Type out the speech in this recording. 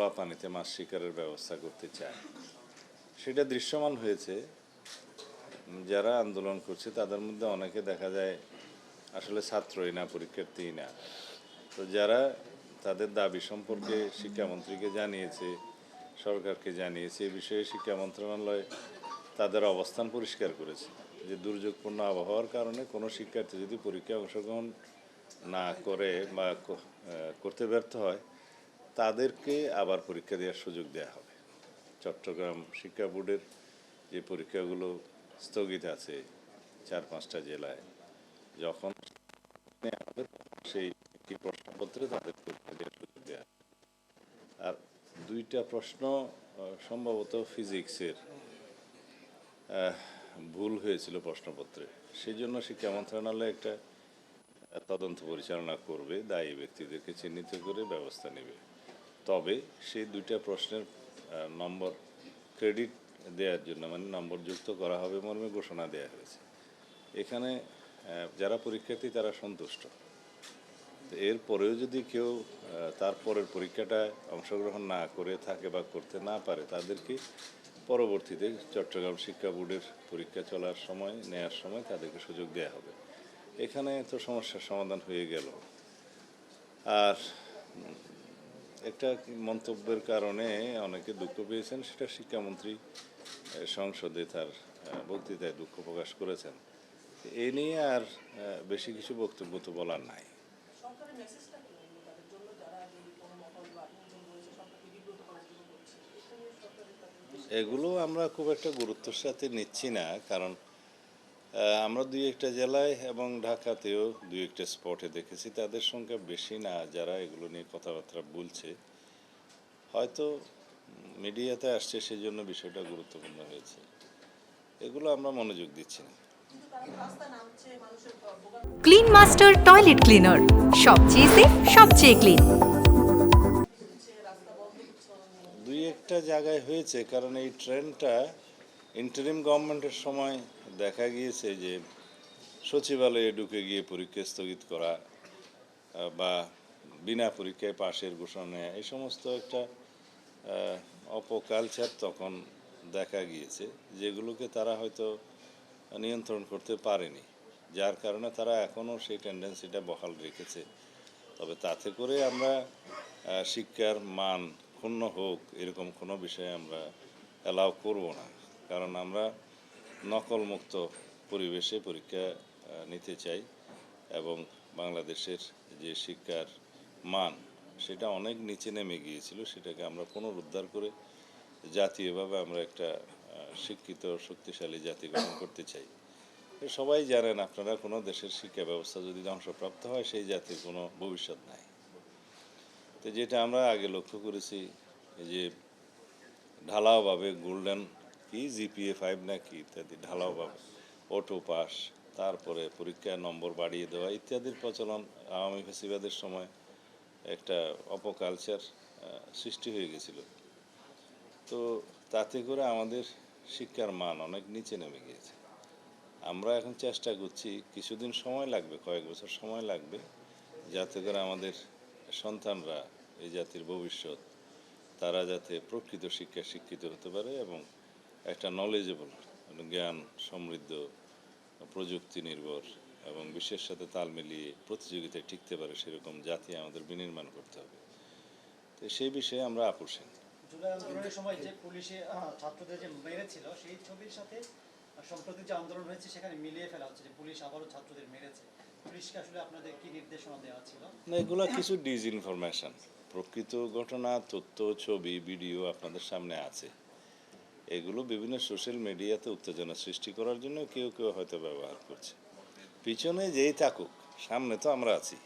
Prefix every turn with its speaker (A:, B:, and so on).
A: খোলা পানিতে মাছ শিকারের ব্যবস্থা করতে চায়। সেটা দৃশ্যমান হয়েছে। যারা আন্দোলন করছে তাদের মধ্যে অনেকে দেখা যায় আসলে ছাত্রই না, পরীক্ষার্থীই না। তো যারা তাদের দাবি সম্পর্কে শিক্ষামন্ত্রীকে জানিয়েছে, সরকারকে জানিয়েছে, এ বিষয়ে শিক্ষা মন্ত্রণালয় তাদের অবস্থান পরিষ্কার করেছে যে দুর্যোগপূর্ণ আবহাওয়ার কারণে কোনো শিক্ষার্থী যদি পরীক্ষায় অংশগ্রহণ না করে বা করতে ব্যর্থ হয় তাদেরকে আবার পরীক্ষা দেওয়ার সুযোগ দেওয়া হবে। চট্টগ্রাম শিক্ষা বোর্ডের যে পরীক্ষাগুলো স্থগিত আছে 4-5টা জেলায়, যখন সেই একটি প্রশ্নপত্রে তাদের পরীক্ষা দেওয়ার সুযোগ দেওয়া। আর 2টা প্রশ্ন সম্ভবত ফিজিক্সের ভুল হয়েছিল প্রশ্নপত্রে। সেই জন্য শিক্ষা মন্ত্রণালয় একটা তদন্ত পরিচালনা করবে, দায়ী ব্যক্তিদেরকে চিহ্নিত করে ব্যবস্থা নেবে। তবে সেই 2টা প্রশ্নের নম্বর ক্রেডিট দেওয়ার জন্য, মানে নম্বর যুক্ত করা হবে মর্মে ঘোষণা দেওয়া হয়েছে। এখানে যারা পরীক্ষার্থী তারা সন্তুষ্ট। এরপরেও যদি কেউ তারপরের পরীক্ষাটায় অংশগ্রহণ না করে থাকে বা করতে না পারে তাদেরকে পরবর্তীতে চট্টগ্রাম শিক্ষা বোর্ডের পরীক্ষা চলার সময়, নেয়ার সময় তাদেরকে সুযোগ দেওয়া হবে। এখানে তো সমস্যার সমাধান হয়ে গেল। আর একটা মন্তব্যের কারণে অনেকে দুঃখ পেয়েছেন, সেটা শিক্ষামন্ত্রী সংসদে তার বক্তৃতায় দুঃখ প্রকাশ করেছেন। এ নিয়ে আর বেশি কিছু বক্তব্য তো বলার নাই। এগুলো আমরা খুব একটা গুরুত্বের সাথে নিচ্ছি না, কারণ আমরা 2-1টা জেলায় এবং ঢাকাতেও 2-1টা স্পটে দেখেছি তাদের সংখ্যা বেশি না যারা এগুলো নিয়ে কথাবার্তা বলছে। হয়তো মিডিয়াতে আসছে সেই জন্য বিষয়টা গুরুত্বপূর্ণ হয়েছে। এগুলো আমরা মনোযোগ দিচ্ছি না।
B: ক্লিন মাস্টার টয়লেট ক্লিনার, সবচেয়ে সেফ, সবচেয়ে ক্লিন।
A: 2-1টা জায়গায় হয়েছে, কারণ এই ট্রেন্ডটা ইন্টারিম গভর্নমেন্টের সময় দেখা গিয়েছে যে সচিবালয়ে ঢুকে গিয়ে পরীক্ষা স্থগিত করা বা বিনা পরীক্ষায় পাশের ঘোষণা নেওয়া, এই সমস্ত একটা অপকালচার তখন দেখা গিয়েছে, যেগুলোকে তারা হয়তো নিয়ন্ত্রণ করতে পারেনি, যার কারণে তারা এখনও সেই টেন্ডেন্সিটা বহাল রেখেছে। তবে তাতে করে আমরা শিক্ষার মান ক্ষুণ্ণ হোক এরকম কোনো বিষয়ে আমরা অ্যালাউ করব না, কারণ আমরা নকলমুক্ত পরিবেশে পরীক্ষা নিতে চাই এবং বাংলাদেশের যে শিক্ষার মান সেটা অনেক নিচে নেমে গিয়েছিল, সেটাকে আমরা পুনরুদ্ধার করে জাতীয়ভাবে আমরা একটা শিক্ষিত শক্তিশালী জাতি গঠন করতে চাই। সবাই জানেন, আপনারা কোনো দেশের শিক্ষা ব্যবস্থা যদি ধ্বংসপ্রাপ্ত হয় সেই জাতির কোনো ভবিষ্যৎ নাই। তো যেটা আমরা আগে লক্ষ্য করেছি যে ঢালাওভাবে গোল্ডেন জিপিএ 5 নাকি ইত্যাদি ঢালাওভাবে অটো পাস, তারপরে পরীক্ষার নম্বর বাড়িয়ে দেওয়া ইত্যাদির প্রচলন আওয়ামী ফ্যাসিবাদের সময় একটা অপকালচার সৃষ্টি হয়ে গেছিল। তো তাতে করে আমাদের শিক্ষার মান অনেক নিচে নেমে গিয়েছে। আমরা এখন চেষ্টা করছি, কিছুদিন সময় লাগবে, কয়েক বছর সময় লাগবে, যাতে করে আমাদের সন্তানরা এই জাতির ভবিষ্যৎ, তারা যাতে প্রকৃত শিক্ষায় শিক্ষিত হতে পারে এবং একটা নলেজেবল, জ্ঞান সমৃদ্ধ, প্রযুক্তি নির্ভর এবং বিশ্বের সাথে তাল মিলিয়ে প্রতিযোগিতায় টিকতে পারে সেরকম জাতি আমাদের বিনির্মাণ করতে হবে। তো সেই বিষয়ে আমরা আপোষহীন।
C: জুলাই আন্দোলনের সময় যে পুলিশে ছাত্রদের যে মেরেছিল সেই ছবির সাথে সম্প্রতি যে আন্দোলন হয়েছে সেখানে মিলিয়ে ফেলা হচ্ছে যে পুলিশ আবারও ছাত্রদের মেরেছে। পুলিশকে আসলে আপনাদের কি নির্দেশনা দেওয়া ছিল?
A: না, এগুলো কিছু ডিসইনফরমেশন। প্রকৃত ঘটনা, তথ্য, ছবি, ভিডিও আপনাদের সামনে আছে। এগুলো বিভিন্ন সোশ্যাল মিডিয়াতে উত্তেজনা সৃষ্টি করার জন্য কেউ কেউ হয়তো ব্যবহার করছে। পিছনে যেই থাকুক, সামনে তো আমরা আছি।